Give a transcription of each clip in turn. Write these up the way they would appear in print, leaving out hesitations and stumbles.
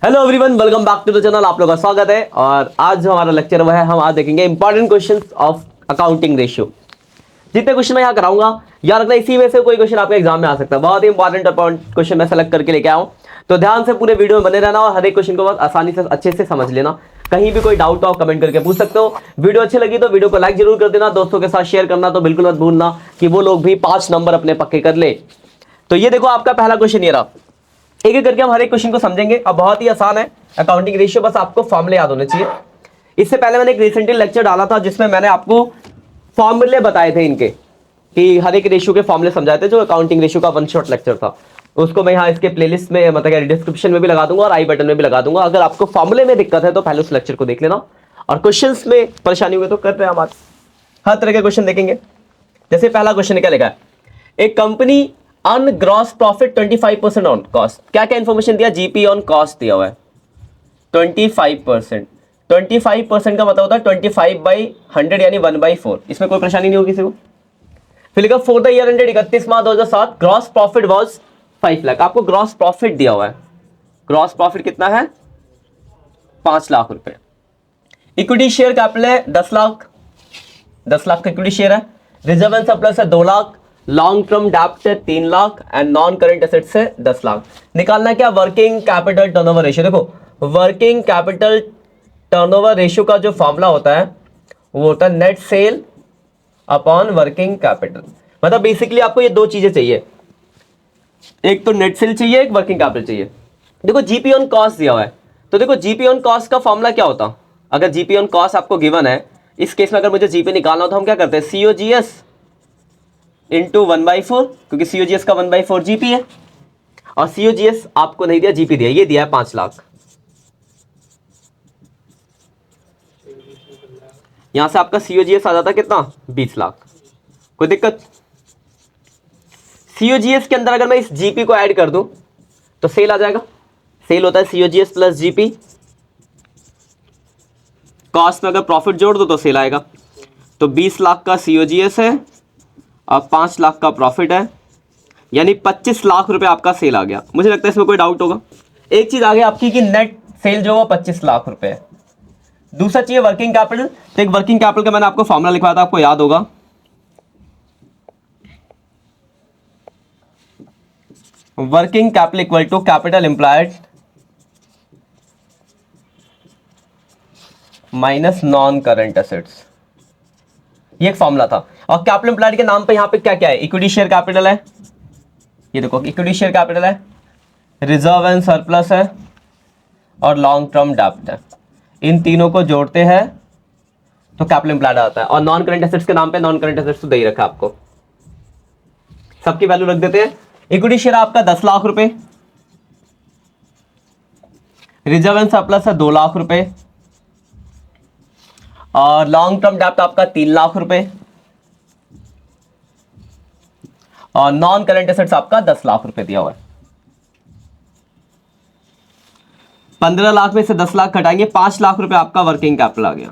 Hello everyone, welcome back to the channel. आप लोगों का स्वागत है। और आज जो हमारा लेक्चर हुआ है, हम आज देखेंगे important questions of accounting ratio. जितने क्वेश्चन मैं यहाँ कराऊंगा, याद रखना इसी में से कोई क्वेश्चन आपके एग्जाम में आ सकता है। बहुत ही इंपॉर्टेंट क्वेश्चन मैं सेलेक्ट करके लेके आऊँ, तो ध्यान से पूरे वीडियो में बने रहना और हर एक क्वेश्चन को बहुत आसानी से अच्छे से समझ लेना। कहीं भी कोई डाउट हो कमेंट करके पूछ सकते हो। वीडियो अच्छी लगी तो वीडियो को लाइक जरूर कर देना, दोस्तों के साथ शेयर करना तो बिल्कुल मत भूलना कि वो लोग भी 5 नंबर अपने पक्के कर ले। तो ये देखो, आपका पहला क्वेश्चन ये रहा। एक एक करके हम हर एक क्वेश्चन को समझेंगे। अब बहुत ही आसान है अकाउंटिंग रेशियो, बस आपको फॉर्मूले याद होने चाहिए। इससे पहले मैंने एक रिसेंटली लेक्चर डाला था जिसमें मैंने आपको फॉर्मूले बताए थे इनके, कि हर एक रेशियो के फॉर्मूले समझाए थे, जो अकाउंटिंग रेशियो का वन शॉट लेक्चर था। उसको मैं यहाँ इसके प्लेलिस्ट में मतलब डिस्क्रिप्शन में भी लगा दूंगा और आई बटन में भी लगा दूंगा। अगर आपको फॉर्मूले में दिक्कत है तो पहले उस लेक्चर को देख लेना, और क्वेश्चंस में परेशानी हुई तो करते हैं हम हर तरह के क्वेश्चन देखेंगे। जैसे पहला क्वेश्चन क्या लिखा है, एक company on gross profit 25% on cost. क्या क्या इंफॉर्मेशन दिया, जीपी ऑन कॉस्ट दिया हुआ है 25%। 25% का मतलब होता है 25/100 यानी 1/4। इसमें कोई परेशानी नहीं होगी किसी को। फिर लिखा for the year ended 31 March 2007 gross profit was 5 lakh. आपको ग्रॉस प्रॉफिट दिया हुआ है। ग्रॉस प्रॉफिट कितना है, 5 लाख रुपए। इक्विटी शेयर कैपिटल है 10 लाख, 10 लाख का इक्विटी शेयर है। रिजर्व एंड सरप्लस है 2 लाख, लॉन्ग टर्म डेब्ट है 3 lakh and non current assets है 10 लाख। निकालना क्या, वर्किंग कैपिटल टर्नओवर रेशियो। देखो, वर्किंग कैपिटल टर्नओवर रेशियो का जो फॉर्मूला होता है वो होता है net cell upon working capital. मतलब बेसिकली आपको ये दो चीजें चाहिए, एक तो नेट सेल चाहिए, एक वर्किंग कैपिटल चाहिए। देखो जीपी ऑन कॉस्ट दिया हुआ है, तो देखो जीपी ऑन कॉस्ट का फॉर्मूला क्या होता। अगर जीपी ऑन कॉस्ट आपको गिवन है, इस केस में अगर मुझे जीपी निकालना हो तो हम क्या करते हैं, सीओजीएस इंटू 1/4, क्योंकि सीओजीएस का 1/4 जीपी है। और सीओजीएस आपको नहीं दिया, जीपी दिया, ये दिया है 5 लाख। यहां से आपका सीओजीएस आ जाता कितना, 20 लाख। कोई दिक्कत। सीओजीएस के अंदर अगर मैं इस जीपी को ऐड कर दूं तो सेल आ जाएगा। सेल होता है सीओजीएस प्लस जीपी। कॉस्ट में अगर प्रॉफिट जोड़ दो तो सेल आएगा। तो 20 लाख का सीओजीएस है और 5 लाख का प्रॉफिट है, यानी 25 लाख रुपए आपका सेल आ गया। मुझे लगता है इसमें कोई डाउट होगा। एक चीज आ गई आपकी कि नेट सेल जो है 25 लाख रुपए है। दूसरा चाहिए वर्किंग कैपिटल। तो एक वर्किंग कैपिटल का मैंने आपको फॉर्मूला लिखवाया था, आपको याद होगा। Working capital equal to capital employed minus non current assets, ये एक फॉर्मूला था। और कैपिटल एम्प्लॉयड के नाम पे यहां पे क्या क्या है, इक्विटी शेयर कैपिटल है, ये देखो इक्विटी शेयर कैपिटल है, रिजर्व एंड सरप्लस है और लॉन्ग टर्म डेब्ट है। इन तीनों को जोड़ते हैं तो कैपिटल एम्प्लॉयड आता है। और नॉन करंट एसेट्स के नाम पे नॉन करंट एसेट्स तो दे ही रखा आपको, सबकी वैल्यू रख देते हैं। इक्विटी शेयर आपका 10 लाख रुपए, रिजर्व एंड सरप्लस है 2 लाख रुपए और लॉन्ग टर्म डेब्ट आपका 3 लाख रुपए और नॉन करंट एसेट्स आपका 10 लाख रुपए दिया हुआ है। 15 लाख में से 10 लाख घटाएंगे, 5 लाख रुपए आपका वर्किंग कैपिटल आ गया।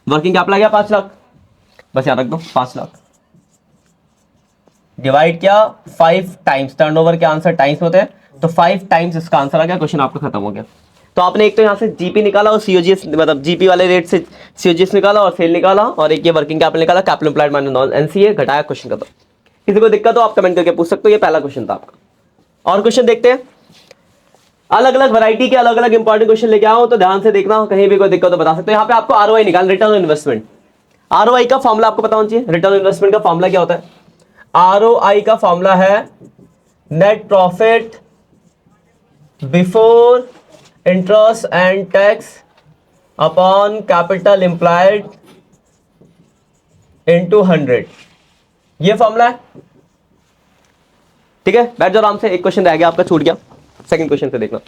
वर्किंग कैपिटल आ गया 5 लाख, बस याद रख दो 5 लाख डिवाइड किया 5 टाइम्स, टर्नओवर के आंसर टाइम्स होते हैं, तो 5 टाइम्स इसका आंसर आ गया। क्वेश्चन आपका खत्म हो गया। तो आपने एक तो यहां से जीपी निकाला और सीओजीएस मतलब जीपी वाले रेट से सीओजीएस निकाला और सेल निकाला, और एक ये वर्किंग कैपिटल निकाला, capital employed minus non NCA घटाया, क्वेश्चन खत्म। किसी को दिक्कत हो आप कमेंट करके पूछ सकते हो। ये पहला क्वेश्चन था आपका। और क्वेश्चन देखते हैं। अलग अलग वैरायटी के अलग अलग इंपॉर्टेंट क्वेश्चन लेके आओ, तो ध्यान से देखना, कहीं भी कोई दिक्कत तो बता सकते हो। यहाँ पे आपको आरओआई निकाल, रिटर्न ऑन इन्वेस्टमेंट। आरओआई का फॉर्मूला आपको पता होना चाहिए। रिटर्न ऑन इन्वेस्टमेंट का फॉर्मूला क्या होता है, आरओआई का फॉर्मूला है net profit before interest and tax upon capital employed into 100। ये फॉर्मूला है, ठीक है। बैठ जाओ आराम से। एक क्वेश्चन रह गया आपका, छूट गया, सेकंड क्वेश्चन से देखना।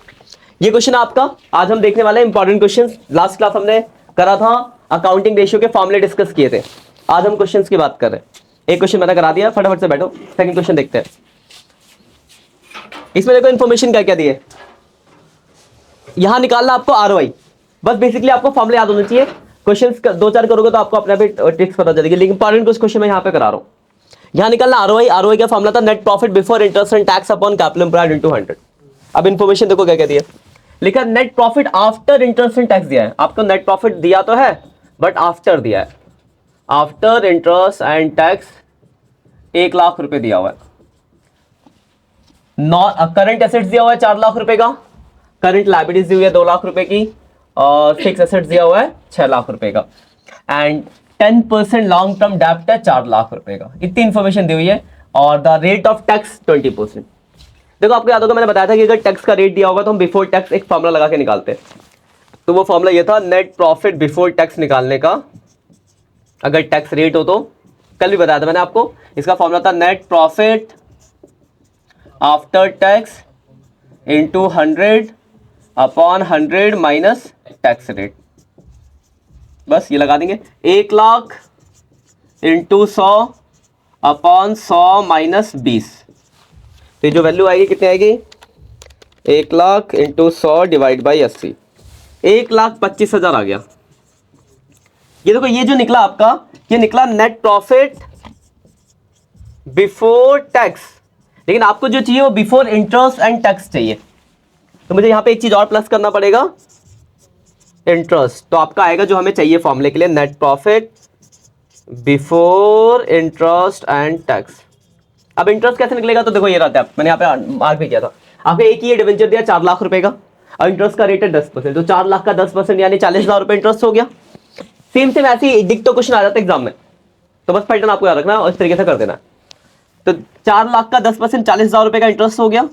ये क्वेश्चन आपका आज हम देखने वाले इंपॉर्टेंट क्वेश्चन। लास्ट क्लास हमने करा था अकाउंटिंग रेशियो के फॉर्मूले डिस्कस किए थे, आज हम क्वेश्चंस की बात कर रहे हैं। एक क्वेश्चन मैंने करा दिया, फटाफट से बैठो, सेकंड क्वेश्चन देखते हैं। इसमें देखो इन्फॉर्मेशन क्या क्या दी है। यहां निकालना आपको आरओआई, बस बेसिकली आपको फॉर्मूला याद होना चाहिए। क्वेश्चंस 2-4 करोगे तो आपको अपने ट्रिक्स पता चलेगी, लेकिन इंपॉर्टेंट कुछ क्वेश्चन मैं यहां पे करा रहा हूं। यहां निकालना आरओआई। आरओआई का फॉर्मूला था net profit before interest and tax upon capital employed into 100। अब इन्फॉर्मेशन देखो क्या कहती है। लिखा net profit after interest and tax दिया है, आपको नेट प्रॉफिट दिया तो है बट आफ्टर दिया है, after interest and tax 1 lakh रुपए दिया हुआ है। करंट एसेट्स दिया हुआ है 4 लाख रुपए का, करंट लायबिलिटीज दी हुई है 2 लाख रुपए की, और फिक्स एसेट्स दिया हुआ है 6 लाख रुपए का, एंड 10% लॉन्ग टर्म डेब्ट है 4 लाख रुपए का। इतनी इंफॉर्मेशन दी हुई है, और द रेट ऑफ टैक्स 20%। देखो आपको याद होगा मैंने बताया था कि अगर टैक्स का रेट दिया होगा तो हम बिफोर टैक्स एक फॉर्मूला लगा के निकालते हैं। तो वो फॉर्मूला ये था नेट प्रॉफिट बिफोर टैक्स निकालने का, अगर टैक्स रेट हो तो, कल भी बताया था मैंने आपको, इसका फॉर्मूला था net profit after tax into 100 upon 100 minus tax rate. बस ये लगा देंगे, 1 लाख इंटू 100 अपॉन 100 माइनस 20। तो जो वैल्यू आएगी कितनी आएगी, 1 लाख इंटू 100 डिवाइड बाई 80, 1,25,000 आ गया। ये देखो ये जो निकला आपका, ये निकला नेट प्रॉफिट बिफोर टैक्स, लेकिन आपको जो चाहिए वो बिफोर इंटरेस्ट एंड टैक्स चाहिए। तो मुझे यहां पे एक चीज और प्लस करना पड़ेगा, इंटरेस्ट। तो आपका आएगा जो हमें चाहिए फॉर्मूले के लिए, net profit before interest and tax. अब इंटरेस्ट कैसे निकलेगा, तो देखो ये रहता है, मैंने यहाँ पे मार्क भी किया था, आपको एक ही डिवेंचर दिया 4 लाख रुपए का, और इंटरेस्ट का रेट है 10%, तो 4 लाख का 10% यानी 40,000 रुपए इंटरेस्ट हो गया। सेम सेम ऐसे ही दिख तो क्वेश्चन आ जाता है एग्जाम में, तो बस पैटर्न आपको याद रखना और इस तरीके से कर देना। तो 4 लाख का 10% 40,000 रुपए का इंटरेस्ट हो गया,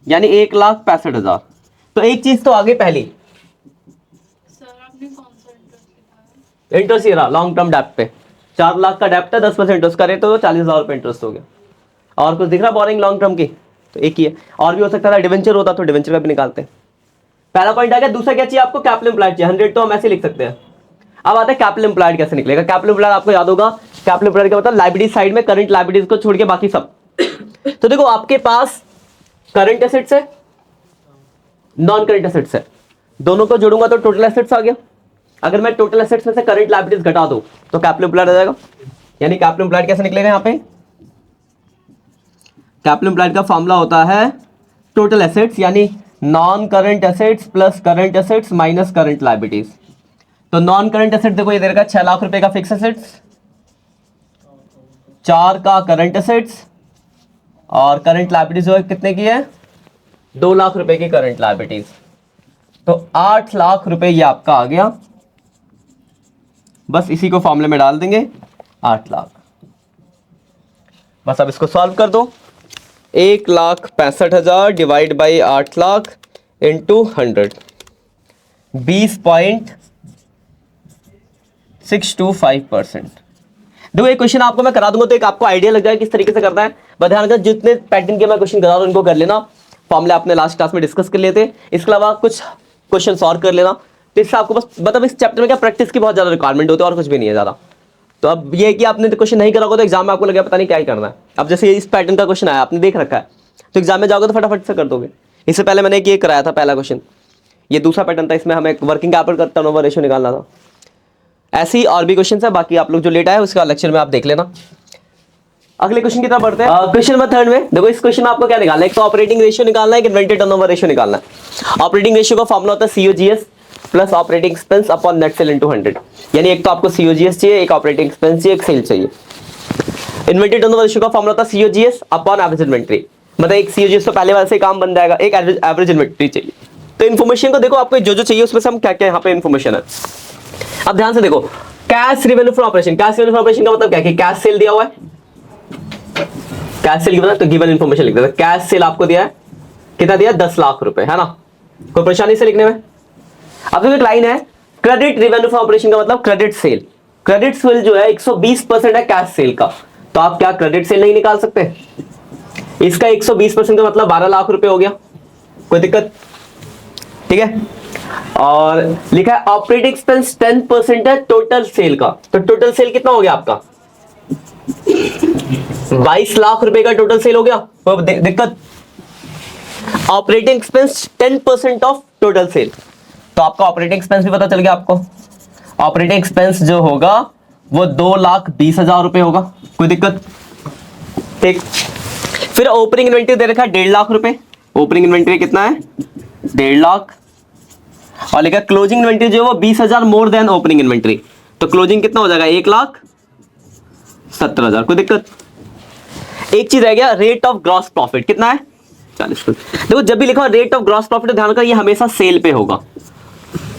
यानी 1,65,000। तो एक चीज तो आगे पहली, इंटरेस्ट ये रहा लॉन्ग टर्म डेप्ट पे, 4 लाख का डेप्ट है, 10% इंटरेस्ट करे तो 40,000 रुपए इंटरेस्ट हो गया। और कुछ दिख रहा बोरिंग लॉन्ग टर्म की, तो एक ही है। और भी हो सकता था डिवेंचर होता तो डिवेंचर का भी निकालते हैं। पहला पॉइंट आ गया। दूसरा क्या चाहिए आपको, कैपिटल एम्प्लॉयड चाहिए, 100 तो हम ऐसे लिख सकते हैं। अब आता है कैपिटल एम्प्लॉयड कैसे निकलेगा। कैपिटल एम्प्लॉयड आपको याद होगा, कैपिटल एम्प्लॉयड का मतलब लायबिलिटी साइड में करंट लायबिलिटीज को छोड़ के बाकी सब। तो देखो आपके पास करंट एसेट्स है, नॉन करंट एसेट्स है, दोनों को जोड़ूंगा तो टोटल एसेट्स आ गया। अगर मैं टोटल एसेट्स में से करंट लायबिलिटीज घटा दूं तो कैपिटल एम्प्लॉयड आ जाएगा। यानी कैपिटल एम्प्लॉयड कैसे निकलेगा, यहाँ पे कैपिटल एम्प्लॉयड का फॉर्मूला होता है टोटल एसेट्स, यानी non current assets plus current assets minus current liabilities. तो नॉन करंट एसेट देखो ये दे रखा है 6 लाख रुपए का फिक्स एसेट्स, 4 का करंट एसेट्स, और करंट लायबिलिटीज जो है कितने की है, 2 लाख रुपए की करंट लायबिलिटीज। तो 8 लाख रुपए ये आपका आ गया। बस इसी को फॉर्मूले में डाल देंगे, 8 लाख। बस अब इसको सॉल्व कर दो, 1,65,000 डिवाइड बाई 8 लाख इंटू 100, 20.625%। देखो ये क्वेश्चन आपको मैं करा दूंगा तो एक आपको आइडिया लग जाएगा किस तरीके से करना है। बस ध्यान रखना, जितने पैटर्न के मैं क्वेश्चन करा रहा हूं उनको कर लेना, फॉर्मूले आपने लास्ट क्लास में डिस्कस कर लिए थे। इसके अलावा कुछ क्वेश्चन और कर लेना। तो इससे आपको बस मतलब इस चैप्टर में क्या प्रैक्टिस की बहुत ज्यादा रिक्वायरमेंट होती है और कुछ भी नहीं है ज्यादा। तो अब ये है कि आपने क्वेश्चन नहीं करा होगा तो एग्जाम में आपको लगे पता नहीं क्या ही करना है। अब जैसे इस पैटर्न का क्वेश्चन आया, आपने देख रखा है, तो एग्जाम में जाओगे तो फटाफट से कर दोगे। इससे पहले मैंने ये कराया था पहला क्वेश्चन, ये दूसरा पैटर्न था, इसमें हमें वर्किंग कैपिटल का टर्नओवर रेशियो निकालना था। ऐसे ही और भी क्वेश्चन है, बाकी आप लोग जो लेट आए उसका लेक्चर में आप देख लेना। अगले क्वेश्चन की तरफ बढ़ते हैं। क्वेश्चन नंबर 3 में देखो, इस क्वेश्चन में आपको क्या निकालना है, एक तो ऑपरेटिंग रेशियो निकालना है, एक इन्वेंटरी टर्नओवर रेशियो निकालना है। ऑपरेटिंग रेशियो का फॉर्मूला होता है COGS plus operating expense upon net cell into 100। यानी एक तो आपको COGS चाहिए, एक ऑपरेटिंग एक्सपेंस चाहिए, एक सेल चाहिए। इन्वेंटरी टर्नओवर रेशियो का फॉर्मूला होता है COGS अपॉन एवरेज इन्वेंटरी, मतलब एक COGS तो पहले वाले से काम बन जाएगा, एक एवरेज इन्वेंटरी चाहिए। तो इन्फॉर्मेशन को देखो, आपको जो जो चाहिए उसमें से हम क्या क्या यहाँ पे इन्फॉर्मेशन है। अब ध्यान से देखो, cash revenue from operation, cash revenue from operation का मतलब क्या है कि कैश सेल दिया हुआ है, कैश सेल गिवन है तो गिवन इन्फॉर्मेशन लिख देते हैं। कैश सेल आपको दिया है, कितना दिया, 10 लाख रुपए, है ना, कोई परेशानी से लिखने में। अब देखो एक लाइन है, क्रेडिट रेवेन्यू फ्रॉम ऑपरेशन का मतलब क्रेडिट सेल। क्रेडिट सेल जो है 120% है कैश सेल का, तो आप क्या क्रेडिट सेल नहीं निकाल सकते। इसका 120% का मतलब 12 लाख रुपए हो गया, कोई दिक्कत, ठीक है। और लिखा है ऑपरेटिंग एक्सपेंस 10% है टोटल सेल का, तो टोटल सेल कितना हो गया आपका, 22 लाख रुपए का टोटल सेल हो गया, कोई दिक्कत। Operating expense 10% of total sale, तो आपका ऑपरेटिंग एक्सपेंस भी पता चल गया आपको। ऑपरेटिंग एक्सपेंस जो होगा वो 2,20,000 रुपए होगा, कोई दिक्कत, ठीक। फिर ओपनिंग इन्वेंटरी दे रखा है 1.5 लाख रुपए। ओपनिंग इन्वेंटरी कितना है, 1.5 लाख, और लिखा क्लोजिंग इन्वेंट्री जो है वो 20,000 मोर देन ओपनिंग इन्वेंट्री, तो क्लोजिंग कितना हो जाएगा 1,70,000। कोई दिक्कत? एक चीज रह गया, रेट ऑफ ग्रॉस प्रॉफिट कितना है 40। देखो जब भी लिखा रेट ऑफ ग्रॉस प्रॉफिट ध्यान रखना, ये हमेशा सेल पे होगा।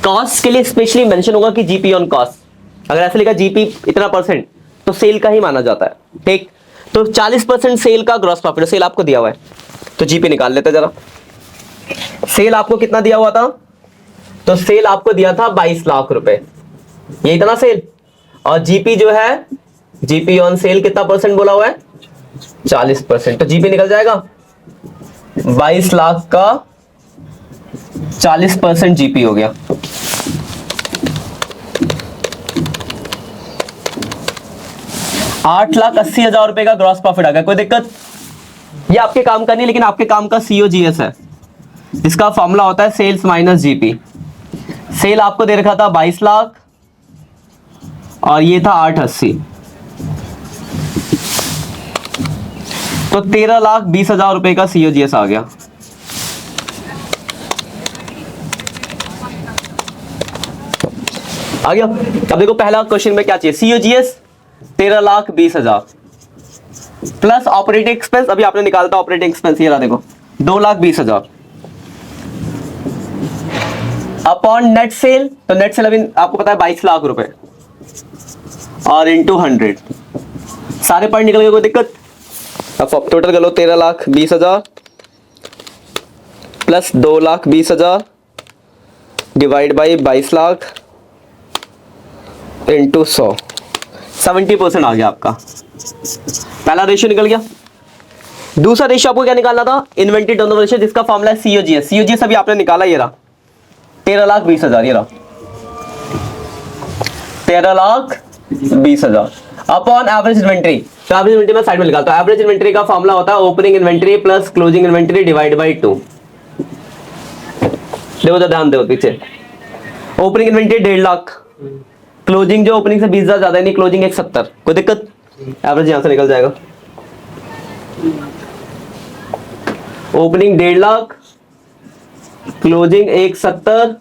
कॉस्ट के लिए स्पेशली मेंशन होगा कि जीपी ऑन कॉस्ट। अगर ऐसे लिखा जीपी इतना परसेंट तो सेल का ही माना जाता है, ठीक। तो 40% सेल का ग्रॉस प्रॉफिट, सेल आपको दिया हुआ है तो जीपी निकाल लेते जरा। सेल आपको कितना दिया हुआ था? तो सेल आपको दिया था 22 लाख रुपए, ये इतना सेल। और जीपी जो है, जीपी ऑन सेल कितना परसेंट बोला हुआ है 40%, तो जीपी निकल जाएगा 22 लाख का 40% जीपी हो गया। ₹8,80,000 रुपए का ग्रॉस प्रॉफिट आ गया। कोई दिक्कत? ये आपके काम का नहीं, लेकिन आपके काम का सीओजीएस है। इसका फॉर्मूला होता है सेल्स माइनस जीपी। सेल आपको दे रखा था 22 लाख और ये था 880, तो 13,20,000 रुपए का सीओजीएस आ गया। आ गया। अब देखो पहला क्वेश्चन में क्या चाहिए, सीओजीएस 13,20,000 प्लस ऑपरेटिंग एक्सपेंस, अभी आपने निकाला था ऑपरेटिंग एक्सपेंस, ये रहा देखो 2,20,000 अपॉन नेट सेल। तो नेट सेल अभी आपको पता है 22 लाख रुपए और इंटू 100, सारे पॉइंट निकल गए। कोई दिक्कत? अब टोटल कर लो 13,20,000 plus 2,20,000 divide by 22 lakh into 100, 70% आ गया आपका। पहला रेशियो निकल गया। दूसरा रेशियो आपको क्या निकालना था, इन्वेंटरी टर्नओवर रेशियो, जिसका फॉर्मूला है सीओजीएस। सीओजीएस अभी आपने निकाला, ये रहा 13,20,000, ये रहा 13,20,000 अपॉन एवरेज इन्वेंट्री। तो एवरेज इन्वेंट्री में साइड में निकालता हूं। एवरेज इन्वेंट्री का फॉर्मूला होता है opening inventory plus closing inventory divide by 2। देखो तो ध्यान दो पीछे, ओपनिंग इन्वेंट्री 1.5 लाख, क्लोजिंग जो ओपनिंग से 20,000 ज्यादा है, नहीं क्लोजिंग 170। कोई दिक्कत? एवरेज यहां से निकल जाएगा। Opening 1.5 lakh, closing 170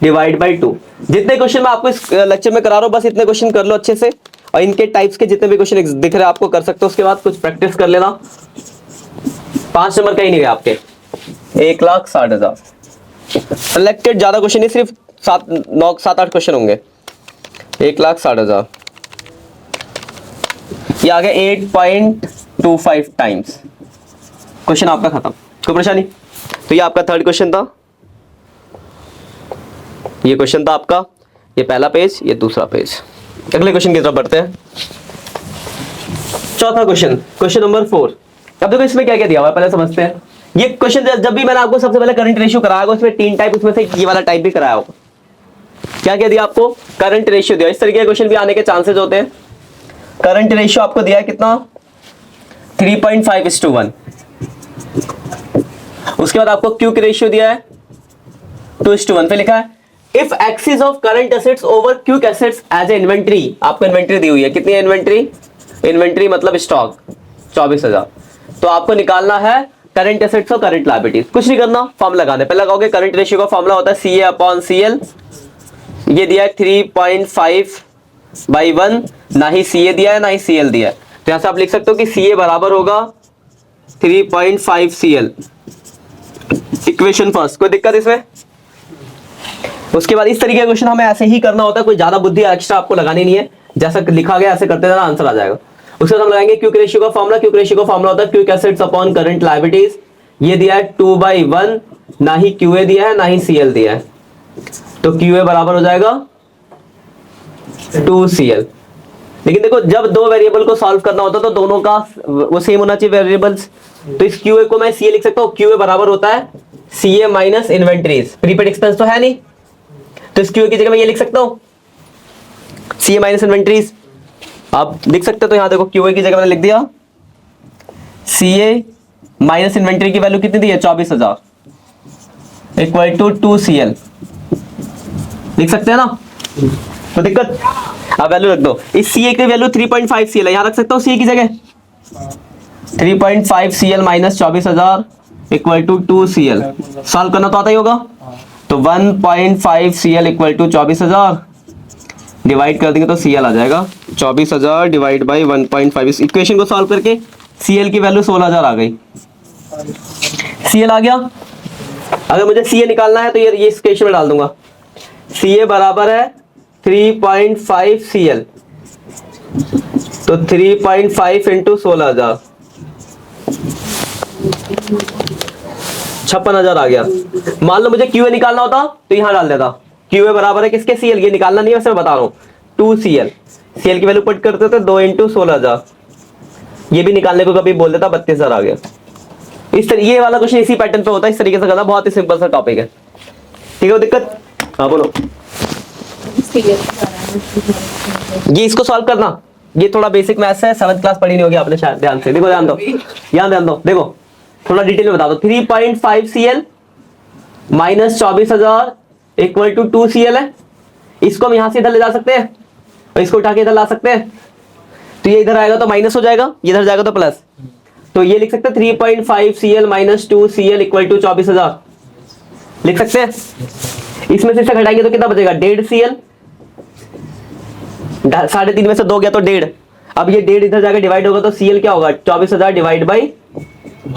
divide by 2। जितने क्वेश्चन मैं आपको इस लेक्चर में करा रहा हूं बस इतने क्वेश्चन कर लो अच्छे से, और इनके टाइप्स के जितने भी क्वेश्चन दिख रहे हैं आपको कर सकते हो। उसके बाद कुछ प्रैक्टिस कर लेना। 5 नंबर का ही नहीं गया आपके, 1,60,000 सिलेक्टेड, ज्यादा क्वेश्चन नहीं, सिर्फ 7-8 क्वेश्चन होंगे। 1,60,000 ये आ गया 8.25 टाइम्स। क्वेश्चन आपका खत्म, कोई परेशानी? तो ये आपका थर्ड क्वेश्चन था, ये क्वेश्चन था आपका, ये पहला पेज, ये दूसरा पेज। अगले क्वेश्चन की तरफ बढ़ते हैं। चौथा क्वेश्चन, क्वेश्चन नंबर 4। अब देखो इसमें क्या क्या दिया हुआ है, पहले समझते हैं। ये क्वेश्चन जब भी मैंने आपको सबसे पहले करंट रेशियो कराया होगा, उसमें 3 टाइप, उसमें से ये वाला टाइप भी कराया होगा। क्या क्या दिया आपको? करंट रेशियो दिया। इस तरीके के क्वेश्चन भी आने के चांसेस होते हैं। करंट रेशियो आपको दिया है कितना, 3.5:1। उसके बाद आपको क्यू की रेशियो दिया है 2:1 पे लिखा है if excess of current assets over quick assets as a inventory. आपको इन्वेंट्री दी हुई है, कितनी है इन्वेंट्री? इन्वेंट्री मतलब स्टॉक 24,000। तो आपको निकालना है करंट एसेट्स और करंट लायबिलिटीज। कुछ नहीं करना, फॉर्म लगाने पे लगाओगे। करंट रेशियो का फॉर्मूला होता है CA/CL। ये दिया है 3.5/1, ना ही CA दिया है ना ही CL दिया है, तो यहां से आप लिख सकते हो कि CA बराबर होगा 3.5 CL। इक्वेशन फर्स्ट, कोई दिक्कत इसमें? उसके बाद इस तरीके का क्वेश्चन हमें ऐसे ही करना होता है, कोई ज्यादा बुद्धि एक्स्ट्रा आपको लगानी नहीं है, जैसा लिखा गया ऐसे करते जाना, आंसर आ जाएगा। उसके बाद हम लगाएंगे क्विक रेशियो का फॉर्मूला। क्विक रेशियो का फॉर्मूला होता है quick assets upon current liabilities. ये दिया है 2/1, ना ही QA दिया है ना ही CL दिया है, तो QA बराबर हो जाएगा 2CL। लेकिन देखो जब दो वेरिएबल को सॉल्व करना होता है तो दोनों का वो सेम होना चाहिए वेरिएबल्स। तो इस QA को मैं CA लिख सकता हूँ। QA बराबर होता है CA minus inventories. Prepaid expense तो है नहीं, तो इस QA की जगह मैं ये लिख सकता हूँ CA माइनस इन्वेंट्रीज। आप लिख सकते हो, तो यहां देखो QA की जगह मैंने लिख दिया CA माइनस इन्वेंट्री की वैल्यू कितनी दी है 24,000 इक्वल टू 2CL। लिख सकते हैं ना, तो दिक्कत? अब वैल्यू रख दो। इस CA की वैल्यू 3.5 CL है, यहां रख सकता हूं CA की जगह 3.5 CL minus 24,000 equal to 2CL। Solve करना तो आता ही होगा। तो 1.5CL इक्वल टू 24,000 डिवाइड कर देंगे तो CL आ जाएगा 24,000 डिवाइड बाई 1.5। इस इक्वेशन को सॉल्व करके CL की वैल्यू 16,000 आ गई। CL आ गया। अगर मुझे CA निकालना है तो ये इस इक्वेशन में डाल दूंगा। CA बराबर है 3.5CL, तो 3.5 इंटू 16,000 56,000 आ गया। मान लो मुझे QA निकालना होता तो यहां डाल देता। QA बराबर है किसके? CL। ये निकालना नहीं है, वैसे मैं बता रहा हूँ 2CL। CL की वैल्यू पुट करते थे 2 इंटू 16,000। ये भी निकालने को कभी बोल देता 32,000 आ गया। इस तरह ये वाला क्वेश्चन इसी पैटर्न पे होता है, इस तरीके से करना। बहुत ही सिंपल सा टॉपिक है। ठीक है, दिक्कत? हाँ बोलो। ये इसको सॉल्व करना, ये थोड़ा बेसिक मैथ्स है, 7th क्लास पढ़ी नहीं होगी आपने शायद। ध्यान से देखो, ध्यान दो, यहाँ ध्यान दो। देखो थोड़ा डिटेल में बता दो। 3.5CL minus 24,000 equal to 2CL है। इसको हम यहां से इधर ले जा सकते हैं और इसको उठा के इधर ला सकते हैं। तो ये इधर आएगा तो माइनस हो जाएगा, इधर जाएगा तो प्लस। तो ये लिख सकते हैं 3.5CL minus 2CL equal to 24,000 लिख सकते हैं। इसमें से इसे घटाएंगे तो कितना बचेगा? 1.5CL। 3.5 में से 2 गया तो 1.5। अब ये 1.5 इधर जाकर डिवाइड होगा तो CL क्या होगा? 24,000 डिवाइड बाई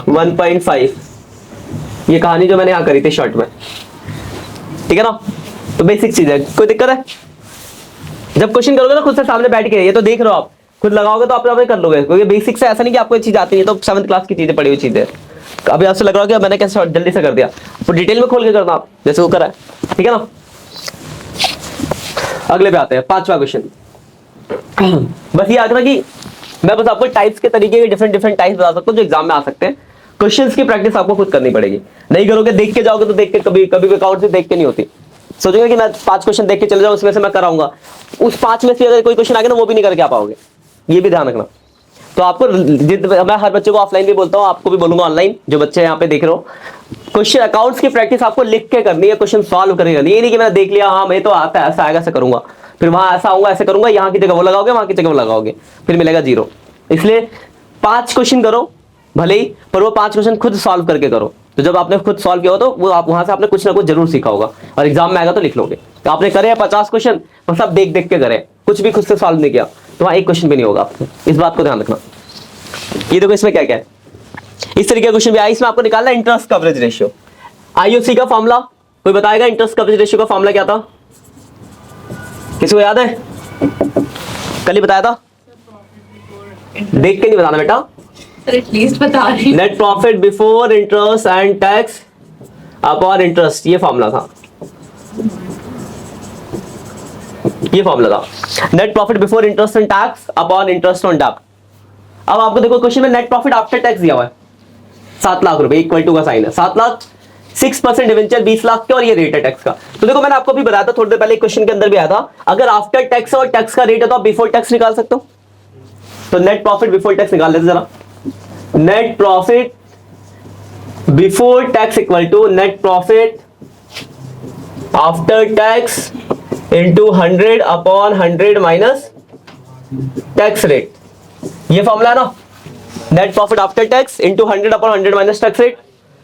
1.5। ये कहानी जो मैंने यहां करी थी शॉर्ट में। ठीक है ना? तो बेसिक चीज है, कोई दिक्कत है? जब क्वेश्चन करोगे ना खुद से सामने बैठ के, ये तो देख रहे हो आप, खुद लगाओगे तो आप कर लोगे, क्योंकि बेसिक से ऐसा नहीं कि आपको ये चीज आती है। तो 7th क्लास की चीजें पड़ी हुई चीजें। अभी आपसे लग रहा है कि मैंने कैसे जल्दी से कर दिया, तो डिटेल में खोल के करना आप, जैसे वो करा है। ठीक है ना? अगले पे आते हैं, 5वां क्वेश्चन। बस ये आगे कि मैं बस आपको टाइप्स के तरीके के डिफरेंट टाइप्स बता सकता हूँ जो एग्जाम में आ सकते हैं। क्वेश्चंस की प्रैक्टिस आपको खुद करनी पड़ेगी। नहीं करोगे, देख के जाओगे तो देख के कभी अकाउंट से देख के नहीं होती। सोचोगे कि मैं 5 क्वेश्चन देख के चले जाऊं, उसमें से मैं कराऊंगा, उस 5 में से अगर कोई क्वेश्चन आ गया ना वो भी नहीं करके आ पाओगे। ये भी ध्यान रखना। तो आपको, मैं हर बच्चे को ऑफलाइन भी बोलता हूँ, आपको भी बोलूंगा ऑनलाइन, जो बच्चे यहाँ पे देख रहे हो, क्वेश्चन अकाउंट्स की प्रैक्टिस आपको लिख के करनी है, क्वेश्चन सॉल्व करनी है। ये नहीं कि मैंने देख लिया, हाँ मैं तो आता है, ऐसा आएगा ऐसा करूंगा, फिर वहां ऐसा आऊंगा ऐसे करूंगा, यहाँ की जगह वो लगाओगे, वहां की जगह वो लगाओगे, फिर मिलेगा 0। इसलिए 5 क्वेश्चन करो भले ही, पर वो 5 क्वेश्चन खुद सॉल्व करके करो। तो जब आपने खुद सॉल्व किया हो तो वो आप वहां से आपने कुछ ना कुछ जरूर सीखा होगा और एग्जाम में आएगा तो लिख लोगे। तो आपने करे 50 क्वेश्चन, बस आप देख देख के करे, कुछ भी खुद से सॉल्व नहीं किया तो वहां एक क्वेश्चन भी नहीं होगा आपको। इस बात को ध्यान रखना। ये देखो इसमें क्या क्या है, इस तरीके का क्वेश्चन भी आया। इसमें आपको निकालना है इंटरेस्ट कवरेज रेशियो। IOC का फॉर्मूला कोई बताएगा? इंटरेस्ट कवरेज रेशियो का फॉर्मूला क्या था? किसी को याद है? कल ही बताया था, देख के नहीं बताना बेटा, एटलीस्ट बता रही। Net profit before interest and tax upon interest, ये फॉर्मूला था। ये फॉर्मूला था, net profit before interest and tax upon interest on डेब्ट। अब आपको देखो क्वेश्चन में नेट प्रॉफिट आफ्टर टैक्स दिया हुआ है 7 लाख रुपए, इक्वल टू का साइन है 7 लाख, 6% डिवेंचर 20 लाख के, और ये रेट है टैक्स का। तो देखो मैंने आपको भी बताया था थोड़ी देर पहले, क्वेश्चन के अंदर भी आया था, अगर आफ्टर टैक्स और टैक्स का रेट है तो आप बिफोर टैक्स निकाल सकते हो। तो नेट प्रॉफिट बिफोर टैक्स निकाल लेते जरा। Net profit before tax equal to net profit after tax into 100 upon 100 minus tax rate. ये फॉर्मूला है ना, net profit after tax into 100 upon 100 minus tax rate.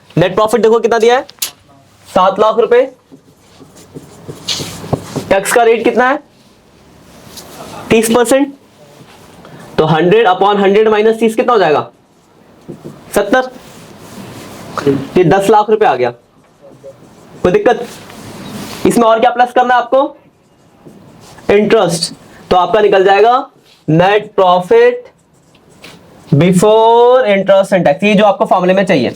Net profit देखो कितना दिया है 7 लाख रुपए, टैक्स का रेट कितना है 30%, तो 100 अपॉन 100 माइनस 30 कितना हो जाएगा 70। ये 10 लाख रुपए आ गया। कोई दिक्कत? इसमें और क्या प्लस करना है आपको? इंटरेस्ट। तो आपका निकल जाएगा net profit before interest and tax, ये जो आपको फॉर्मूले में चाहिए।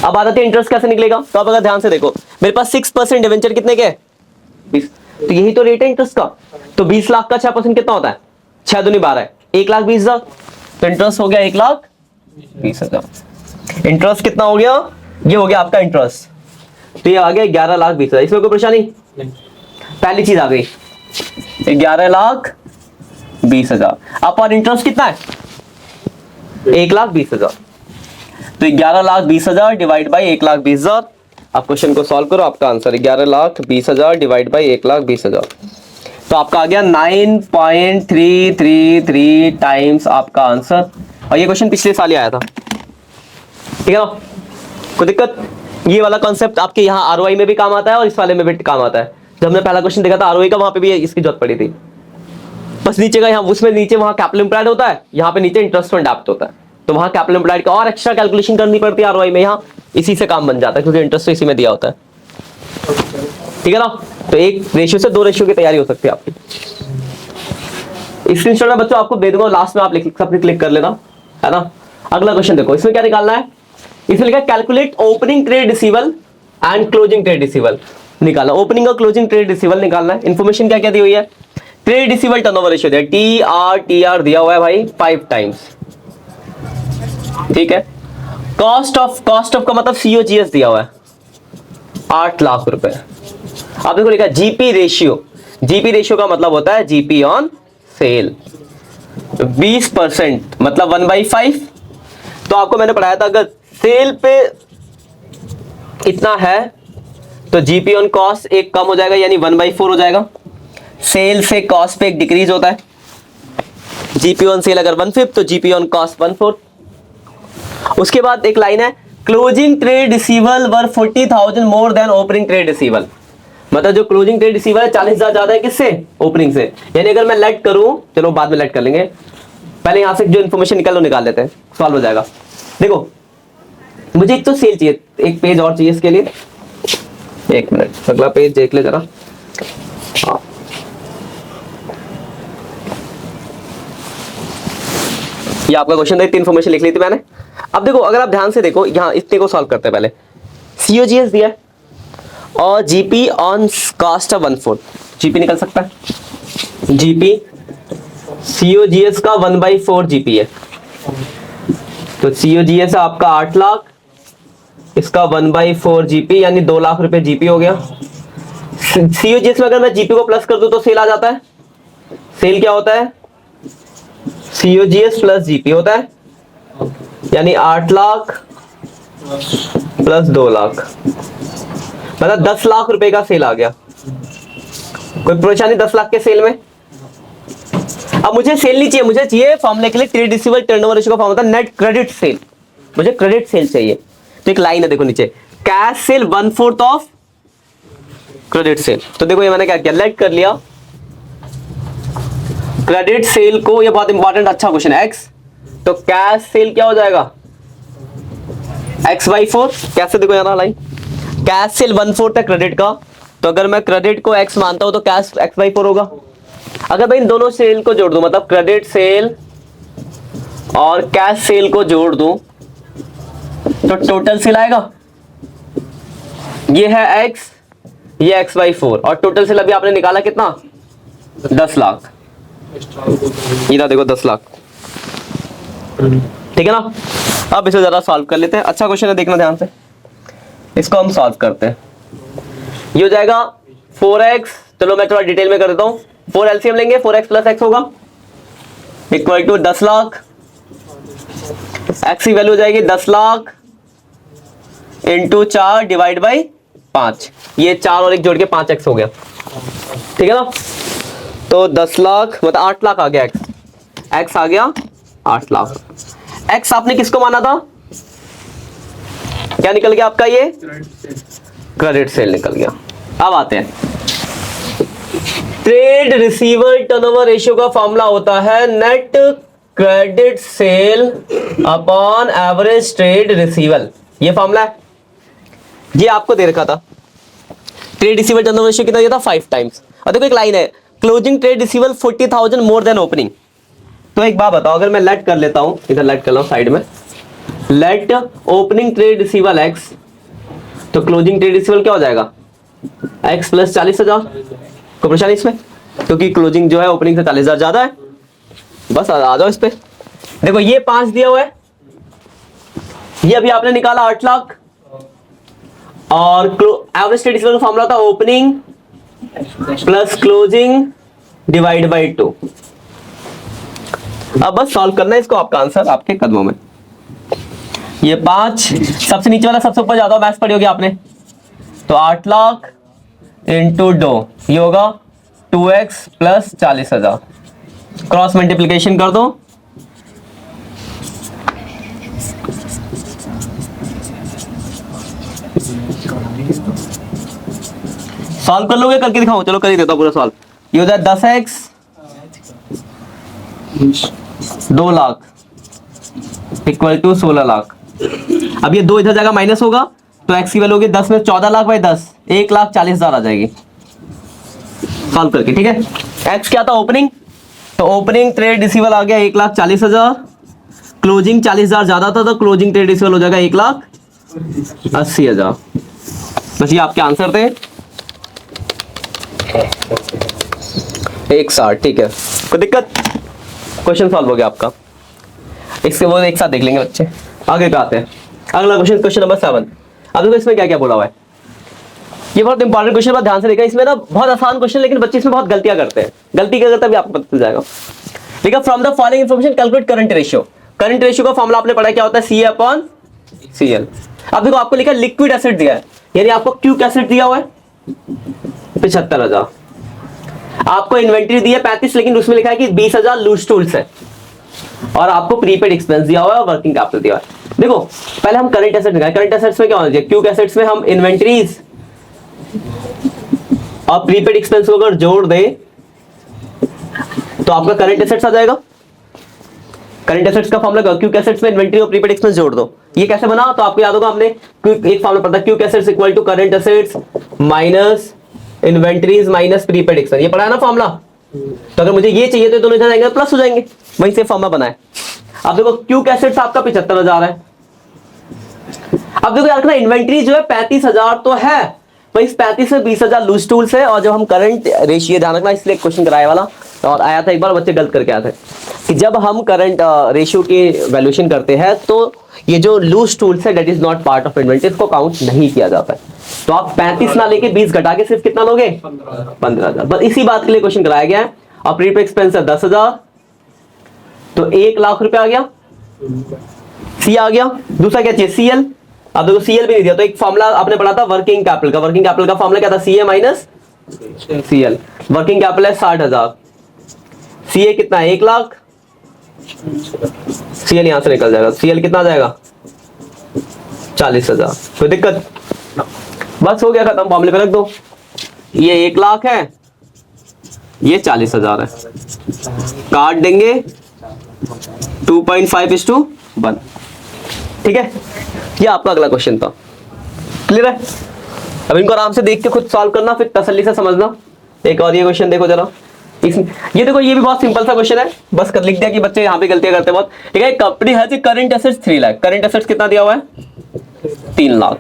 अब आते हैं इंटरेस्ट कैसे निकलेगा। तो आप अगर ध्यान से देखो, मेरे पास 6% डिवेंचर कितने के 20, तो यही तो रेट है इंटरेस्ट का। तो 20 लाख का 6% कितना होता है 6 दूनी 12 है 1,20,000, तो इंटरेस्ट हो गया 1,20,000। इंटरेस्ट कितना हो गया? ये हो गया आपका इंटरेस्ट, तो ये आ गया 11,20,000। इसमें कोई परेशानी? पहली चीज आ गई 11,20,000। अब और इंटरेस्ट कितना है 1,20,000, तो 11,20,000 डिवाइड बाई 1,20,000। आप क्वेश्चन को सॉल्व करो, आपका आंसर 11,20,000 डिवाइड बाई 1,20,000, तो आपका आ गया 9.333 टाइम्स आपका आंसर। और ये क्वेश्चन पिछले साल ही आया था, ठीक है ना? कोई दिक्कत? ये वाला कॉन्सेप्ट आपके यहाँ आरओआई में भी काम आता है और इस वाले में भी काम आता है। जब हमने पहला क्वेश्चन देखा था आरओआई का, वहां पे भी इसकी जरूरत पड़ी थी। बस नीचे का यहाँ, उसमें नीचे वहां कैपिटल एम्प्लॉयड होता है, यहाँ पे नीचे इंटरेस्ट ऑन डेब्ट होता है, तो वहां कैपिटल एम्प्लॉयड का और एक्स्ट्रा कैलकुलेशन करनी पड़ती है आरओआई में। यहाँ इसी से काम बन जाता है क्योंकि इंटरेस्ट तो इसी में दिया होता है। ठीक है ना? तो एक रेशियो से 2 रेशियो की तैयारी हो सकती है आपकी। इस स्क्रीनशॉट में बच्चों आपको दे दूंगा, लास्ट में आप अपने क्लिक कर लेना, है ना? अगला क्वेश्चन देखो, इसमें क्या निकालना है? इसमें लिखा है calculate opening trade रिसीवल and closing trade रिसीवल निकालना। ओपनिंग और क्लोजिंग ट्रेड रिसीवल निकालना है। इन्फॉर्मेशन क्या क्या दी हुई है? ट्रेड रिसीवल टर्नओवर रेशियो दिया, TR दिया हुआ है भाई 5 टाइम्स। ठीक है। कॉस्ट ऑफ का मतलब COGS दिया हुआ है 8 लाख रुपए। आप देखो लिखा जीपी रेशियो का मतलब होता है जीपी ऑन सेल। 20% मतलब 1/5। तो आपको मैंने पढ़ाया था अगर सेल पे इतना है तो जीपी ऑन कॉस्ट एक कम हो जाएगा, यानी 1/4 हो जाएगा। सेल से कॉस्ट पे एक डिक्रीज होता है। जीपी ऑन सेल अगर 1/5 तो जीपी ऑन कॉस्ट 1/4। उसके बाद एक लाइन है क्लोजिंग ट्रेड रिसीवल वर 40,000 more than opening trade receivable. मतलब जो क्लोजिंग ट्रेड रिसीवल है 40,000 ज्यादा है किससे? ओपनिंग से। यानी अगर मैं लेट करूं, चलो बाद में लेट कर लेंगे, पहले यहां से जो इन्फॉर्मेशन निकाल लेते हैं, सॉल्व हो जाएगा। देखो मुझे एक तो सेल चाहिए, एक पेज और चाहिए इसके लिए। एक मिनट, अगला पेज देख ले जरा। हाँ, ये आपका क्वेश्चन था, इतनी इन्फॉर्मेशन लिख ली थी मैंने। अब देखो अगर आप ध्यान से देखो, यहाँ इतने को सॉल्व करते हैं। पहले COGS दिया है और GP on cost of 1/4। GP निकल सकता है, जीपी COGS का 1/4 जीपी है। तो COGS है आपका 8 लाख, इसका 1/4 जीपी यानी 2 लाख रुपए जीपी हो गया। COGS में अगर मैं जीपी को प्लस कर दूं तो सेल आ जाता है। सेल क्या होता है? COGS प्लस जीपी होता है, यानी 8 लाख प्लस 2 लाख मतलब 10 लाख रुपए का सेल आ गया। कोई परेशानी 10 लाख के सेल में? अब मुझे सेल नहीं चाहिए, मुझे चाहिए फॉर्मूले के लिए ट्रेड रिसीवल टर्नओवर रेशियो का फॉर्मूला था नेट क्रेडिट सेल। मुझे क्रेडिट सेल चाहिए। तो एक लाइन है देखो नीचे, cash cell 1/4 of credit sale. तो देखो ये मैंने क्या किया, लेट कर लिया क्रेडिट सेल को। ये बहुत इंपॉर्टेंट अच्छा क्वेश्चन है। एक्स, तो कैश सेल क्या हो जाएगा? X/4। कैसे देखो यहाँ लाइन, कैश सेल 1/4 है क्रेडिट का, तो अगर मैं क्रेडिट को X मानता हूं तो कैश X/4 होगा। अगर मैं इन दोनों सेल को जोड़ दूं, मतलब क्रेडिट सेल और कैश सेल को जोड़ दूं तो टोटल सेल आएगा। ये है X, ये X/4 और टोटल सेल अभी आपने निकाला कितना? 10 लाख। इधर देखो 10 लाख। ठीक है ना? अब इसे जरा सॉल्व कर लेते हैं। अच्छा क्वेश्चन है, देखना ध्यान से। इसको हम सॉल्व करते हैं। ये हो जाएगा 4x, चलो मैं थोड़ा डिटेल में कर देता हूं। 4 LCM लेंगे, 4x प्लस x होगा इक्वल टू 10 लाख। x की वैल्यू हो जाएगी 10 लाख इंटू 4 डिवाइड बाई 5। ये 4 और 1 जोड़ के 5x हो गया। ठीक है ना? तो 10 लाख मतलब 8 लाख आ गया x आ गया 8 लाख। x आपने किसको माना था? क्या निकल गया आपका? ये क्रेडिट सेल निकल गया। अब आते हैं, ट्रेड रिसीवल टर्नओवर रेशियो का फॉर्मूला होता है net credit sale upon average trade रिसीवल। ये फॉर्मूला है, ये आपको दे रखा था। ट्रेड रिसीवल टर्नओवर रेशियो कितना दिया था? 5 टाइम्स। और देखो एक लाइन है, closing trade रिसीवल 40,000 more than opening. तो एक बात बताओ, अगर मैं लेट कर लेता हूं, इधर लेट कर लो साइड में, let opening trade receivable x, तो क्लोजिंग ट्रेड रिसीवल क्या हो जाएगा? x plus 40,000। कोई परेशानी इसमें? क्योंकि क्लोजिंग जो है ओपनिंग से 40,000 ज्यादा है। बस आ जाओ इस पे। देखो ये 5 दिया हुआ है, ये अभी आपने निकाला 8 लाख, और एवरेज ट्रेड रिसीवल का फॉर्मूला था opening plus closing divide by 2। अब बस सॉल्व करना है इसको, आपका आंसर आपके कदमों में। ये 5 सबसे नीचे वाला सबसे ऊपर ज्यादा मैथ्स पढ़ी होगी आपने, तो 8 लाख इंटू 2 ये होगा 2x प्लस 40,000। क्रॉस मल्टीप्लीकेशन कर दो, सॉल्व कर लोगे? करके दिखाओ, चलो कर ही देता हूँ पूरा सॉल्व। ये हो जाए 10x 2 lakh equal to 16 lakh. अब ये 2 इधर जाएगा माइनस होगा, तो x की वैल्यू होगी 10 में 14 लाख बाई 10, 1,40,000 आ जाएगी सॉल्व करके। ठीक है, x क्या था ओपनिंग, तो ओपनिंग ट्रेड रिसीवल आ गया 1,40,000, क्लोजिंग 40,000 ज्यादा था तो क्लोजिंग ट्रेड रिसीवल हो जाएगा 1,80,000। बस ये आपके आंसर थे 160। ठीक है, कोई दिक्कत? क्वेश्चन सॉल्व हो गया आपका। इसके वो एक साथ देख लेंगे बच्चे। आगे क्या आते हैं, अगला क्वेश्चन, क्वेश्चन नंबर 7। अब देखो इसमें क्या क्या बोला हुआ है। ये बहुत इंपॉर्टेंट क्वेश्चन, बहुत ध्यान से देखा। इसमें ना बहुत आसान क्वेश्चन, लेकिन बच्चे इसमें बहुत गलतियां करते हैं। गलती क्या करते हैं अभी आपको पता चल जाएगा। ठीक है, from the following information calculate current ratio. Current ratio का फॉर्मूला आपने पढ़ा, क्या होता है? CA/CL। अब देखो आपको लिखा लिक्विड एसिड दिया है, यानी आपको क्यूक एसिड दिया हुआ है 75,000। आपको इन्वेंट्री दी है 35, लेकिन उसमें लिखा है कि 20,000 लूज टूल्स है, और आपको प्रीपेड एक्सपेंस दिया हुआ है और वर्किंग कैपिटल दिया हुआ है। देखो पहले हम करंट एसेट निकालें। करंट एसेट्स में क्या होना चाहिए? क्यूक एसेट्स में हम इन्वेंट्रीज और प्रीपेड एक्सपेंस को अगर जोड़ दे तो आपका करंट एसेट्स आ जाएगा। करंट एसेट्स का फॉर्मूला क्यूक एसेट्स में इन्वेंट्री और प्रीपेड एक्सपेंस जोड़ दो। ये कैसे बना? तो आपको याद होगा, हमने एक फॉर्मूला पढ़ा था, quick assets equal to current assets minus inventories minus prepaid expense. ये पढ़ा है ना फॉर्मूला। तो अगर मुझे ये चाहिए तो दोनों इधर जाएंगे प्लस हो जाएंगे, वहीं से फॉर्मूला बना है। अब देखो क्यूक एसेट्स आपका 75,000 है। अब देखो यार, इन्वेंट्री जो है 35,000 तो है, तो इस 35 में 20,000 लूज टूल्स है। और जब हम करंट रेशियो, ध्यान रखना, इसलिए क्वेश्चन कराया वाला और आया था एक बार, बच्चे गलत करके आए थे कि जब हम करंट रेशियो की वैल्यूएशन करते हैं तो ये जो लूज टूल्स है that is not part of inventory, इसको काउंट नहीं किया जाता है। तो आप 35 ना लेके 20 घटा के सिर्फ कितना लोगे? 15,000। बस इसी बात के लिए क्वेश्चन कराया गया है। और प्रीपेड एक्सपेंस है 10,000, तो 1 लाख रुपए आ गया, सी आ गया। दूसरा क्या चाहिए? CL। अब देखो CL भी नहीं दिया, तो एक फॉर्मूला आपने पढ़ा था वर्किंग कैपिटल का। वर्किंग कैपिटल का फॉर्मूला क्या था? CA minus CL। Working capital है 60,000, CA कितना है? 1 लाख, CL यहां से निकल जाएगा। CL कितना आ जाएगा? 40,000। कोई दिक्कत? बस हो गया, खत्म, फॉर्मूले पे रख दो। ये 1 लाख है, ये 40,000 है, काट देंगे 2.5:1। ठीक है, ये आपका अगला क्वेश्चन था। क्लियर है? अब इनको आराम से देख के खुद सॉल्व करना, फिर तसल्ली से समझना। एक और ये क्वेश्चन देखो जरा, ये देखो, ये भी बहुत सिंपल सा क्वेश्चन है, बस कर लिख दिया कि बच्चे यहाँ पे गलतियां करते हैं बहुत। ठीक है, company has a current assets 3 lakh. Current assets कितना दिया हुआ है? 3 lakh.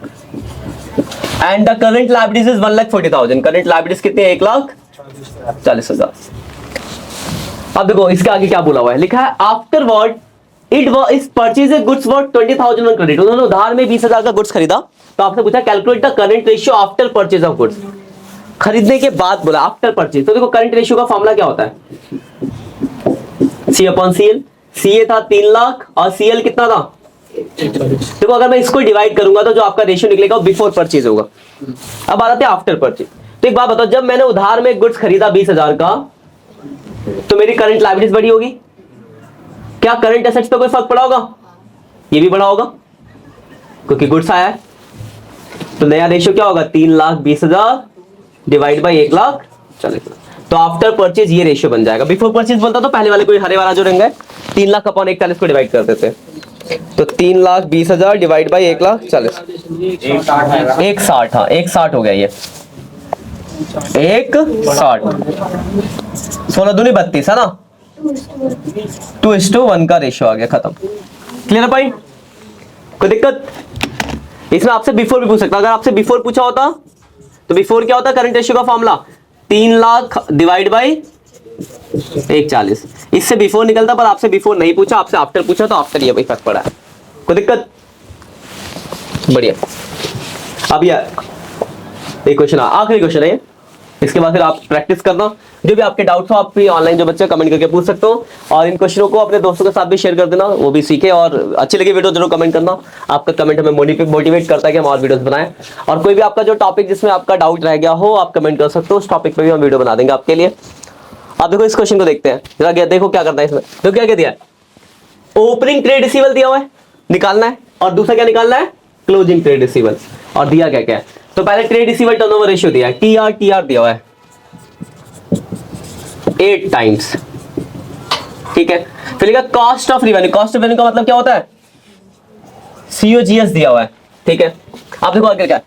And the current liabilities is 1,40,000। Current liabilities कितनी है? 1,40,000। अब देखो इसके आगे क्या बोला हुआ है, लिखा है afterward it is purchase a goods worth 20,000 on credit. उन्होंने उधार में 20,000 का गुड्स खरीदा, तो आपसे पूछा calculate the current ratio after purchase of goods. खरीदने के बाद बोला आफ्टर परचेज। तो देखो करंट रेशियो का फॉर्मूला क्या होता है? C/CL। CA था 3 लाख और CL कितना था? देखो अगर मैं इसको डिवाइड करूंगा तो जो आपका रेशियो निकलेगा वो बिफोर परचेज होगा। अब आ जाते हैं आफ्टर परचेज। तो एक बात बताओ, जब मैंने उधार में गुड्स खरीदा 20,000 का, तो मेरी करंट लायबिलिटीज बढ़ी होगी। क्या करंट एसेट्स पे कोई फर्क पड़ा होगा? ये भी बढ़ा होगा क्योंकि गुड्स आया है। तो नया रेशियो क्या होगा? 3,20,000 डिवाइड बाई 1,40,000। तो आफ्टर परचेज ये रेशियो बन जाएगा। बिफोर परचेज बोलता तो पहले वाले कोई हरे वाला जो रंग है 3,00,000/140 को डिवाइड कर देते। तो 3,20,000 डिवाइड बाई 1,40,000, 160। हाँ 160 हो गया ये, 160। 16 दूनी 32 है ना, 2:1 का रेशियो आ गया, खत्म। Clear point? कोई दिक्कत? इसमें आपसे बिफोर भी पूछ सकता। अगर आपसे बिफोर पूछा होता तो बिफोर क्या होता? करंट रेशियो का फॉर्मूला 3 लाख डिवाइड बाई 140। इससे बिफोर निकलता, पर आपसे बिफोर नहीं पूछा, आपसे आफ्टर पूछा, तो आफ्टर ये इफेक्ट पड़ा है। कोई दिक्कत? बढ़िया। अब यार एक क्वेश्चन, आखिरी क्वेश्चन है, इसके बाद फिर आप प्रैक्टिस करना। जो भी आपके डाउट्स हो आप भी ऑनलाइन जो बच्चे कमेंट करके पूछ सकते हो, और इन क्वेश्चनों को अपने दोस्तों के साथ भी शेयर कर देना, वो भी सीखे। और अच्छी लगी वीडियो जरूर कमेंट करना। आपका कमेंट हमें मोटिवेट करता है कि हम और वीडियोस बनाएं। और कोई भी आपका जो टॉपिक जिसमें आपका डाउट रह गया हो आप कमेंट कर सकते हो, उस टॉपिक पे भी हम वीडियो बना देंगे आपके लिए। आप देखो इस क्वेश्चन को देखते हैं जरा, देखो क्या करना है इसमें। तो क्या दिया है? ओपनिंग ट्रेड रिसीवल दिया हुआ है, निकालना है। और दूसरा क्या निकालना है? Closing trade रिसीवल। और दिया क्या क्या है? तो पहले ट्रेड रिसीवेबल टर्नओवर रेशियो दिया है, टीआर दिया हुआ है 8 टाइम्स, ठीक है। फिर लिखा cost of revenue, cost of revenue का मतलब क्या होता है, COGS दिया हुआ है, ठीक है। आप देखो आगे क्या,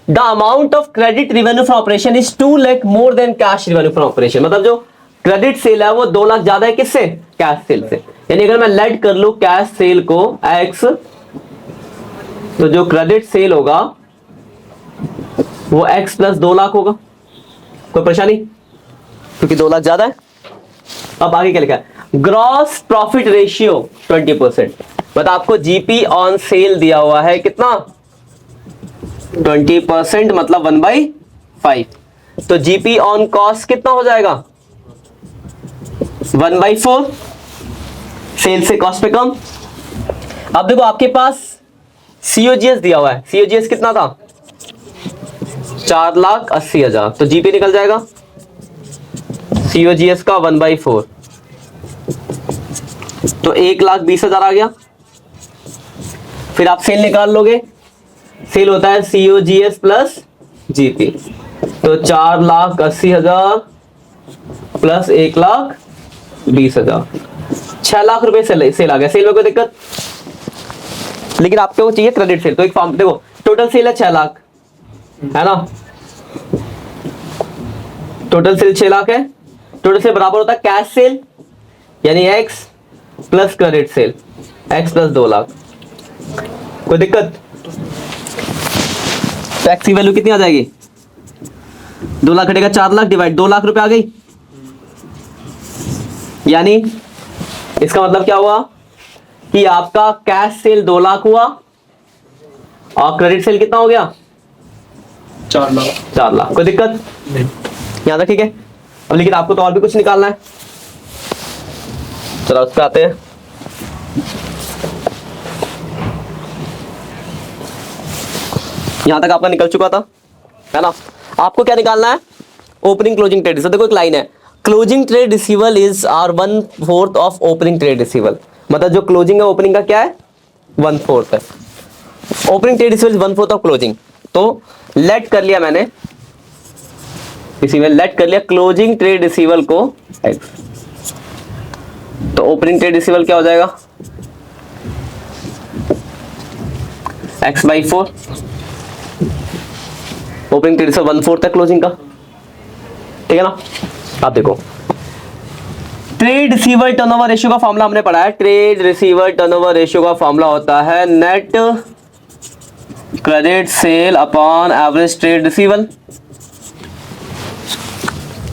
the amount of credit revenue from operation is 2 lakh more than cash revenue from operation, मतलब जो क्रेडिट सेल है वो 2 लाख ज्यादा है किससे, कैश सेल से। यानी अगर मैं लेट कर लूं कैश सेल को x, तो जो क्रेडिट सेल होगा वो x प्लस 2 लाख होगा, कोई परेशानी, क्योंकि 2 लाख ज्यादा है। अब आगे क्या लिखा है, ग्रॉस प्रॉफिट रेशियो 20%, मतलब आपको जीपी ऑन सेल दिया हुआ है कितना, 20%, मतलब 1/5। तो जीपी ऑन कॉस्ट कितना हो जाएगा, 1/4, सेल से कॉस्ट पे कम। अब देखो आपके पास COGS दिया हुआ है, COGS कितना था, 4,80,000, तो जीपी निकल जाएगा COGS का 1/4, तो 1,20,000 आ गया। फिर आप सेल निकाल लोगे, सेल होता है COGS प्लस जीपी, तो 4,80,000 प्लस 1,20,000, 6 लाख रुपए सेल आ गया। सेल में कोई दिक्कत, लेकिन आपको चाहिए क्रेडिट सेल, तो एक फॉर्म देखो, टोटल सेल है 6 लाख, है ना, टोटल सेल 6 लाख है, टोटल सेल बराबर होता है कैश सेल यानी x plus credit sale, x plus 2 lakh, कोई दिक्कत। तो x की वैल्यू कितनी आ जाएगी, 2 लाख घटेगा 4 लाख डिवाइड 2 लाख रुपए आ गई, यानी इसका मतलब क्या हुआ कि आपका कैश सेल 2 लाख हुआ और क्रेडिट सेल कितना हो गया, 4 लाख। 4 लाख, कोई दिक्कत यहां तक, ठीक है। अब लेकिन आपको तो और भी कुछ निकालना है, चलो उस पर आते हैं। यहां तक आपका निकल चुका था, है ना। आपको क्या निकालना है, ओपनिंग क्लोजिंग ट्रेड रिसीवल। देखो एक लाइन है, closing trade receivable is are 1/4 of opening trade receivable, मतलब जो क्लोजिंग है ओपनिंग का क्या है, 1/4 है। Opening trade receivable is 1/4 of closing, तो लेट कर लिया मैंने, इसी में लेट कर लिया क्लोजिंग ट्रेड रिसीवल को x, तो ओपनिंग ट्रेड रिसीवल क्या हो जाएगा, x/4, ओपनिंग ट्रेड रिसीवल 1/4 है क्लोजिंग का, ठीक है ना। आप देखो ट्रेड रिसीवल टर्नओवर रेशियो का फॉर्मूला हमने पढ़ा है, ट्रेड रिसीवल टर्नओवर रेशियो का फॉर्मूला होता है net credit sale upon average trade रिसीवल।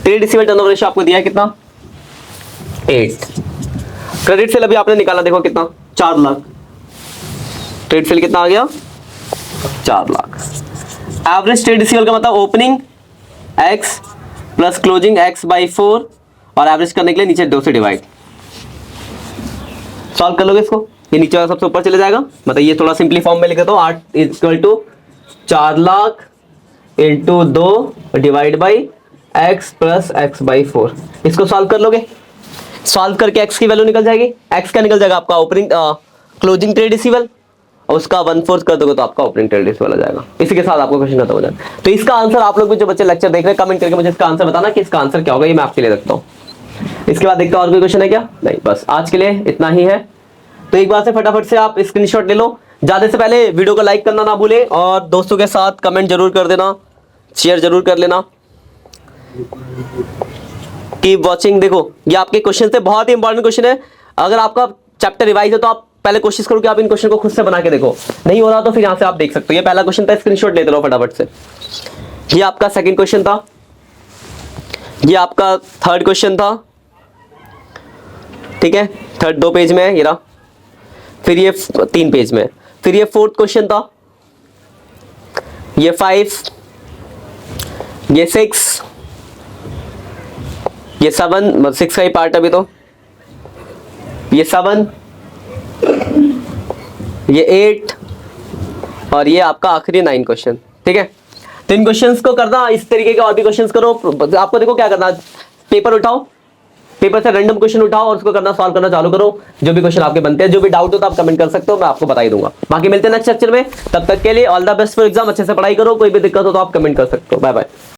Trade रिसीवल turnover ratio आपको दिया है कितना, 8। क्रेडिट सेल अभी आपने निकाला, देखो कितना, 4 लाख, ट्रेड सेल कितना आ गया, 4 लाख। एवरेज ट्रेड रिसीवल का मतलब opening x plus closing x/4, और एवरेज करने के लिए नीचे 2 से डिवाइड, सॉल्व कर लोगे इसको, ये नीचे वाला सबसे ऊपर चले जाएगा, मतलब ये थोड़ा सिंपली फॉर्म में लिख देता हूं, 8 = 4 lakh into 2 divide by x plus x/4, इसको सॉल्व कर लोगे, सॉल्व करके x की वैल्यू निकल जाएगी, x का निकल जाएगा आपका ओपनिंग क्लोजिंग ट्रेड रिसीवल, और उसका 1/4 कर दोगे तो आपका ओपनिंग ट्रेड रिसीवल आ जाएगा। इसी के साथ आपको क्वेश्चन खत्म हो जाएगा। तो इसका आंसर आप लोग भी जो बच्चे लेक्चर देख रहे हैं कमेंट करके मुझे इसका आंसर बताना कि इसका आंसर क्या होगा, ये मैं आपके लिए रखता हूँ। इसके बाद देखता हूँ और कोई क्वेश्चन है क्या, नहीं, बस आज के लिए इतना ही है। तो एक बार से फटाफट से आप स्क्रीनशॉट ले लो, जाने से पहले वीडियो को लाइक करना ना भूलें, और दोस्तों के साथ कमेंट जरूर कर देना, शेयर जरूर कर लेना। Keep watching. देखो ये आपके क्वेश्चन से बहुत ही इंपॉर्टेंट क्वेश्चन है, अगर आपका चैप्टर रिवाइज है तो आप पहले कोशिश करो कि आप इन क्वेश्चन को खुद से बना के देखो, नहीं हो रहा तो फिर यहां से आप देख सकते हो। ये पहला क्वेश्चन था, स्क्रीनशॉट लेते रहो फटाफट से। ये आपका सेकंड क्वेश्चन था, ये आपका थर्ड क्वेश्चन था, ठीक है, थर्ड 2 पेज में है ये रहा, फिर ये 3 पेज में, फिर ये फोर्थ क्वेश्चन था, ये 5, ये 6, ये 7, 6 का ही पार्ट अभी, तो ये 7, ये 8, और ये आपका आखिरी 9 क्वेश्चन, ठीक है। तो इन क्वेश्चंस को करना इस तरीके के, और भी क्वेश्चंस करो। आपको देखो क्या करना, पेपर उठाओ, पेपर से रैंडम क्वेश्चन उठाओ और उसको करना सॉल्व करना चालू करो। जो भी क्वेश्चन आपके बनते हैं, जो भी डाउट हो तो आप कमेंट कर सकते हो, मैं आपको बता ही दूंगा। बाकी मिलते हैं नेक्स्ट लेक्चर में, तब तक के लिए all the best for exam. अच्छे से पढ़ाई करो, कोई भी दिक्कत हो तो आप कमेंट कर सकते हो। Bye bye.